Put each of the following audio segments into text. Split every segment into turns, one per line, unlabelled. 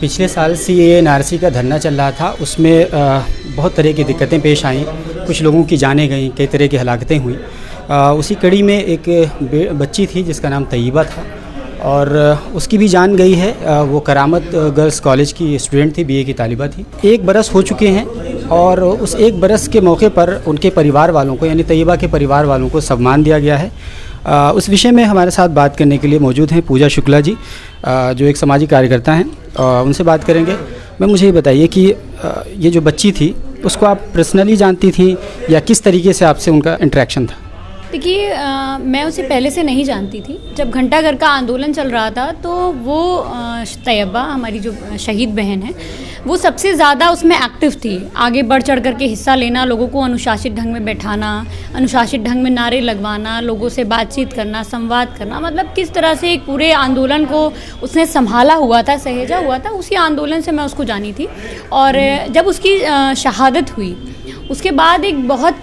पिछले साल CAA NRC का धरना चल रहा था। उसमें बहुत तरह की दिक्कतें पेश आईं, कुछ लोगों की जानें गईं, कई तरह की हलाकतें हुई। उसी कड़ी में एक बच्ची थी जिसका नाम तैयबा था और उसकी भी जान गई है। वो करामत गर्ल्स कॉलेज की स्टूडेंट थी, BA की तालिबा थी। 1 बरस हो चुके हैं और उस 1 बरस के मौके पर उनके परिवार वालों को, यानी तैयबा के परिवार वालों को सम्मान दिया गया है। उस विषय में हमारे साथ बात करने के लिए मौजूद हैं पूजा शुक्ला जी, जो एक सामाजिक कार्यकर्ता हैं। उनसे बात करेंगे। मैं मुझे ये बताइए कि ये जो बच्ची थी उसको आप पर्सनली जानती थी या किस तरीके से आपसे उनका इंटरेक्शन था?
देखिए, मैं उसे पहले से नहीं जानती थी। जब घंटा घर का आंदोलन चल रहा था तो वो तैयबा, हमारी जो शहीद बहन है, वो सबसे ज़्यादा उसमें एक्टिव थी। आगे बढ़ चढ़ कर के हिस्सा लेना, लोगों को अनुशासित ढंग में बैठाना, अनुशासित ढंग में नारे लगवाना, लोगों से बातचीत करना, संवाद करना, मतलब किस तरह से एक पूरे आंदोलन को उसने संभाला हुआ था, सहेजा हुआ था। उसी आंदोलन से मैं उसको जानी थी। और जब उसकी शहादत हुई उसके बाद एक बहुत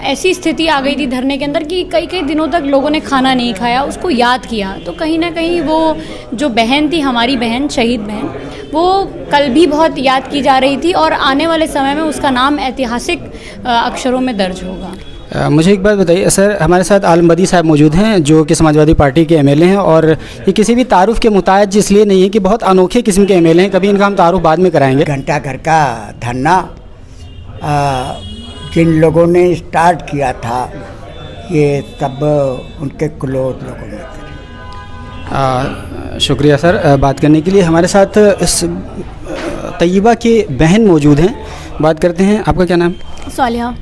ऐसी स्थिति आ गई थी धरने के अंदर कि कई दिनों तक लोगों ने खाना नहीं खाया, उसको याद किया। तो कहीं ना कहीं वो जो बहन थी, हमारी बहन, शहीद बहन, वो कल भी बहुत याद की जा रही थी और आने वाले समय में उसका नाम ऐतिहासिक अक्षरों में दर्ज होगा।
मुझे एक बात बताइए सर, हमारे साथ आलम बदी साहब मौजूद हैं जो कि समाजवादी पार्टी के MLA हैं और ये किसी भी तारुफ के मुताबिक इसलिए नहीं है कि बहुत अनोखे किस्म के MLA हैं। कभी इनका हम तारुफ बाद में कराएंगे।
घंटा घर का धरना जिन लोगों ने स्टार्ट किया था, ये सब उनके क्लोज लोगों ने करा।
शुक्रिया सर बात करने के लिए। हमारे साथ इस तैयबा के बहन मौजूद हैं, बात करते हैं। आपका क्या नाम?
सालिहा।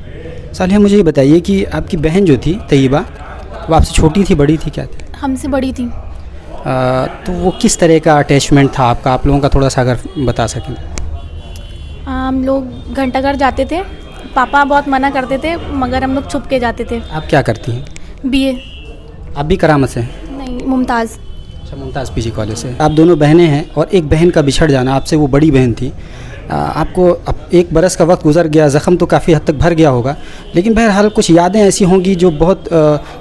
सालिहा, मुझे ये बताइए कि आपकी बहन जो थी तैयबा, वो आपसे छोटी थी, बड़ी थी, क्या थी?
हमसे बड़ी थी।
तो वो किस तरह का अटैचमेंट था आपका, आप लोगों का थोड़ा सा अगर बता सकें।
हम लोग घंटाघर जाते थे, पापा बहुत मना करते थे मगर हम लोग छुप के जाते थे।
आप क्या करती हैं?
BA।
आप भी करामत से हैं?
नहीं, मुमताज़।
अच्छा, मुमताज़ PG कॉलेज से। आप दोनों बहनें हैं और एक बहन का बिछड़ जाना, आपसे वो बड़ी बहन थी। आपको अब 1 बरस का वक्त गुजर गया, ज़ख्म तो काफ़ी हद तक भर गया होगा, लेकिन बहरहाल कुछ यादें ऐसी होंगी जो बहुत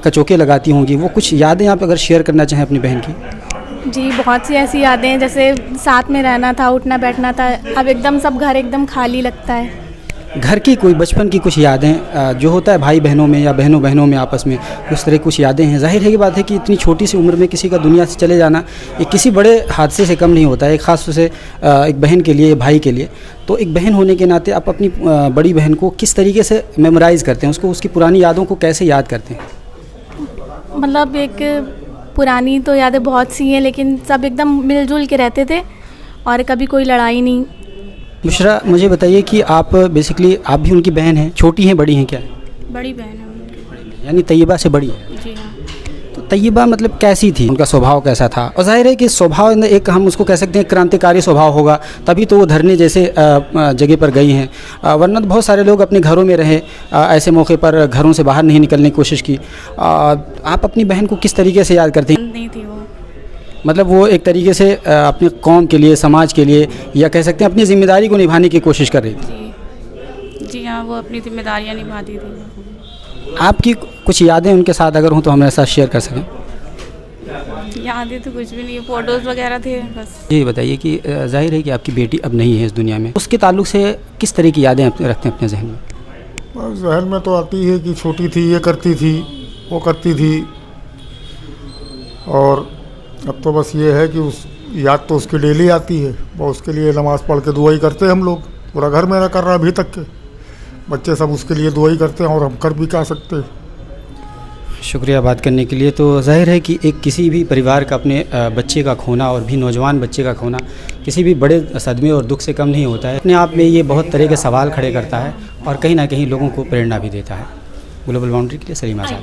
कचोके लगाती होंगी। वो कुछ यादें आप अगर शेयर करना चाहें अपनी बहन की।
जी, बहुत सी ऐसी यादें हैं, जैसे साथ में रहना था, उठना बैठना था। अब एकदम सब घर एकदम खाली लगता है।
घर की कोई बचपन की कुछ यादें जो होता है भाई बहनों में या बहनों बहनों में आपस में, उस तरह कुछ यादें हैं। जाहिर है कि बात है कि इतनी छोटी सी उम्र में किसी का दुनिया से चले जाना ये किसी बड़े हादसे से कम नहीं होता है, एक ख़ास तौर से एक बहन के लिए, भाई के लिए। तो एक बहन होने के नाते आप अपनी बड़ी बहन को किस तरीके से मेमोराइज़ करते हैं, उसको उसकी पुरानी यादों को कैसे याद करते हैं?
मतलब एक पुरानी तो यादें बहुत सी हैं, लेकिन सब एकदम मिलजुल के रहते थे और कभी कोई लड़ाई नहीं।
बुशरा, मुझे बताइए कि आप बेसिकली आप भी उनकी बहन हैं, छोटी हैं, बड़ी हैं, क्या है?
बड़ी बहन है उनकी।
यानी तैयबा से बड़ी है?
जी हाँ।
तो तैयबा मतलब कैसी थी, उनका स्वभाव कैसा था? और जाहिर है कि स्वभाव एक हम उसको कह सकते हैं क्रांतिकारी स्वभाव होगा, तभी तो वो धरने जैसे जगह पर गई हैं। वरना तो बहुत सारे लोग अपने घरों में रहे, ऐसे मौके पर घरों से बाहर नहीं निकलने की कोशिश की। आप अपनी बहन को किस तरीके से याद करते हैं?
नहीं थी वो,
मतलब वो एक तरीके से अपनी कौम के लिए, समाज के लिए, या कह सकते हैं अपनी ज़िम्मेदारी को निभाने की कोशिश कर रही थी।
जी हाँ, वो अपनी जिम्मेदारियाँ निभाती थी।
आपकी कुछ यादें उनके साथ अगर हों तो हमारे साथ शेयर कर सकें।
यादें तो कुछ भी नहीं, फ़ोटोज़ वगैरह थे बस।
ये बताइए कि जाहिर है कि आपकी बेटी अब नहीं है इस दुनिया में, उसके ताल्लुक से किस तरह की यादें आप रखते हैं अपने जहन में?
जहन में तो आती है कि छोटी थी, ये करती थी, वो करती थी। और अब तो बस ये है कि उस याद तो उसकी डेली आती है। वो उसके लिए नमाज़ पढ़ के दुआई करते हैं हम लोग, पूरा घर मेरा कर रहा है अभी तक के बच्चे सब उसके लिए दुआई करते हैं और हम कर भी क्या सकते हैं।
शुक्रिया बात करने के लिए। तो जाहिर है कि एक किसी भी परिवार का अपने बच्चे का खोना और भी नौजवान बच्चे का खोना किसी भी बड़े सदमे और दुख से कम नहीं होता है। अपने आप में ये बहुत तरह के सवाल खड़े करता है और कहीं ना कहीं लोगों को प्रेरणा भी देता है। ग्लोबल बाउंड्री के लिए सलीम आज़ाद।